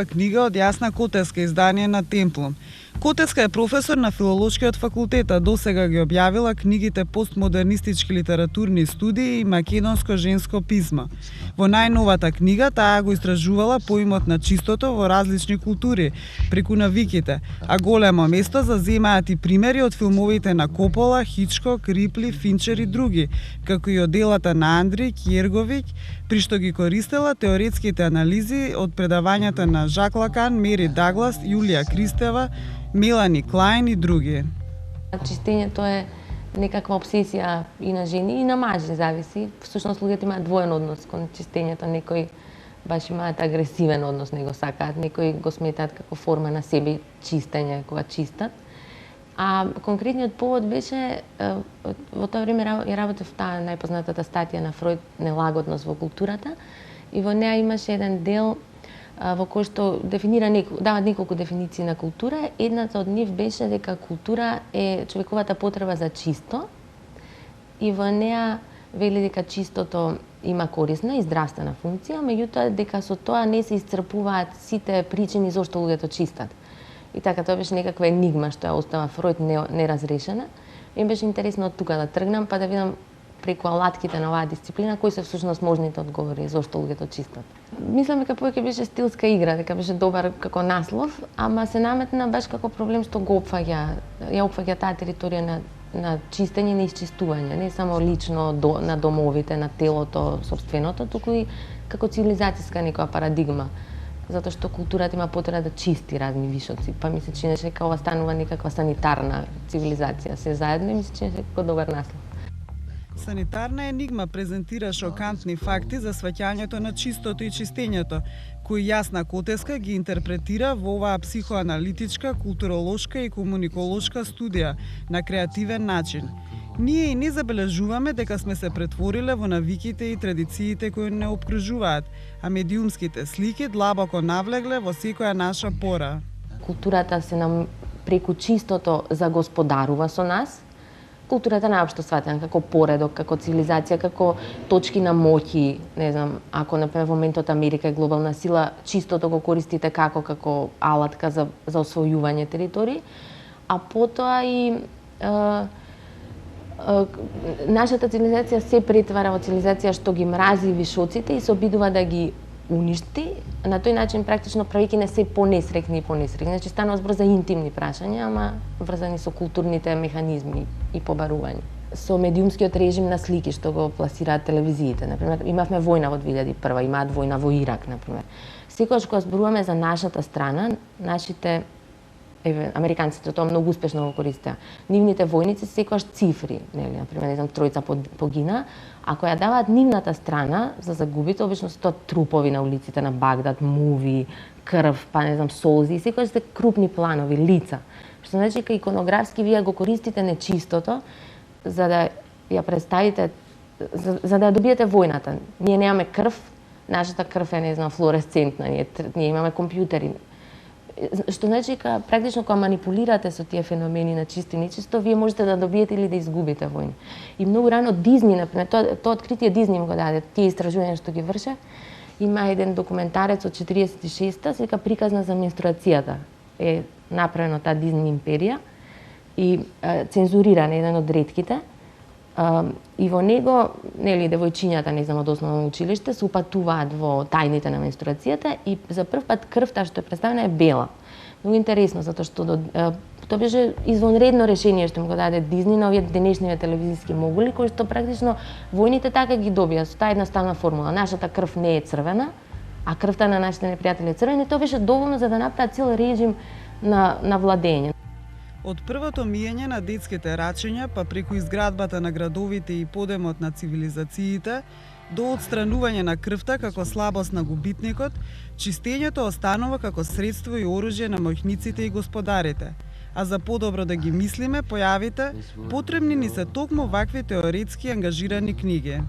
нова книга од Јасна Котеска, издание на Темплум. Котеска е професор на Филолошкиот факултет, а досега ги објавила книгите Постмодернистички литературни студии и Македонско женско писмо. Во најновата книга таа го истражувала поимот на чистото во различни култури, преку навиките, а големо место заземаат и примери од филмовите на Копола, Хичкок, Рипли, Финчер и други, како и од делата на Андри Кјерговиќ, при што ги користела теоретските анализи од предавањата на Жак Лакан, Мери Даглас, Јулија Кристева, Мелани Клајн и други. Чистењето е некаква обсесија и на жени и на мажи, зависи. Всушност луѓето имаат двоен однос кон чистењето, некои баш имаат агресивен однос, не го сакаат, некои го сметаат како форма на себе чистење кога чистат. А конкретниот повод беше во тоа време ја работев таа најпознатата статија на Фројд "Нелагодност во културата" и во неа имаше еден дел во кој што дават неколку дефиниции на култура. Едната од нив беше дека култура е човековата потреба за чисто и во неа вели дека чистото има корисна и здравствена функција, меѓутоа дека со тоа не се исцрпуваат сите причини зошто луѓето чистат. И така, тоа беше некаква енигма што ја остава Фројд неразрешена. Ми беше интересно од тука да тргнам, па да видам преку алатките на оваа дисциплина кои се всушност можните одговори зошто луѓето чистат. Мислам дека повеќе беше стилска игра, дека беше добар како наслов, ама се наметна баш како проблем што го опфаќа таа територија на чистење и на исчистување, не само лично на домовите, на телото, сопственото, туку и како цивилизацијска некоја парадигма. Затоа што културата има потреба да чисти разни вишоци, па ми се чинеше дека ова станува некаква санитарна цивилизација, се заедно и ми се чинеше како добар наслов. Санитарна енигма презентира шокантни факти за сваќањето на чистото и чистењето, кои Јасна Котеска ги интерпретира во оваа психоаналитичка, културолошка и комуниколошка студија на креативен начин. Ние и не забележуваме дека сме се претвориле во навиките и традициите кои не обкружуваат, а медиумските слики длабоко навлегле во секоја наша пора. Културата се нам преку чистото загосподарува со нас. Културата наопшто сватена како поредок, како цивилизација, како точки на моќи, не знам, ако например во моментот Америка е глобална сила, чистото го користите како алатка за освојување територии, а потоа и нашата цивилизација се претвара во цивилизација што ги мрази вишоците и се обидува да ги уништи, на тој начин практично правејќи не се понесрекни и понесрекни. Значи станува збор за интимни прашања, ама врзани со културните механизми и побарување. Со медиумскиот режим на слики што го пласираат телевизиите, например, имавме војна во 2001, имаат војна во Ирак, например. Секогаш кога зборуваме за нашата страна, нашите американците тоа многу успешно го користеа. Нивните војници секогаш цифри, нели, например, не знам, тројца погина, ако ја даваат нивната страна за загубите, обично се тоа трупови на улиците на Багдад, муви, крв, па не знам, солзи, секогаш се крупни планови, лица. Што значи дека иконографски вие го користите нечистото за да ја представите, за да ја добиете војната. Ние немаме крв, нашата крв е, не знам, флуоресцентна, ние имаме компјутери. Што значи дека практично кога манипулирате со тие феномени на чисто и нечисто, вие можете да добиете или да изгубите војна. И многу рано Дизни, например, тоа откритие Дизни го даде, тие истражувања што ги врше. Има еден документарец од 46-та, се вика Приказна за менструацијата. Е направено таа Дизни империја и цензуриран еден од ретките. И во него, нели, девојчињата, не знам, од основно училиште, се упатуваат во тајните на менструацијата и за прв пат крвта што е представена е бела. Многу интересно, затоа што тоа беше извонредно решение што му го даде Дизни на овие денешниве телевизиски могули, кои што практично војните така ги добија со таа едноставна формула. Нашата крв не е црвена, а крвта на нашите непријатели е црвена, и тоа беше доволно за да направат цел режим на владење. Од првото миење на детските рачења, па преку изградбата на градовите и подемот на цивилизациите, до отстранување на крвта како слабост на губитникот, чистењето останува како средство и оружје на моќниците и господарите. А за подобро да ги мислиме појавите, потребни ни се токму вакви теоретски ангажирани книги.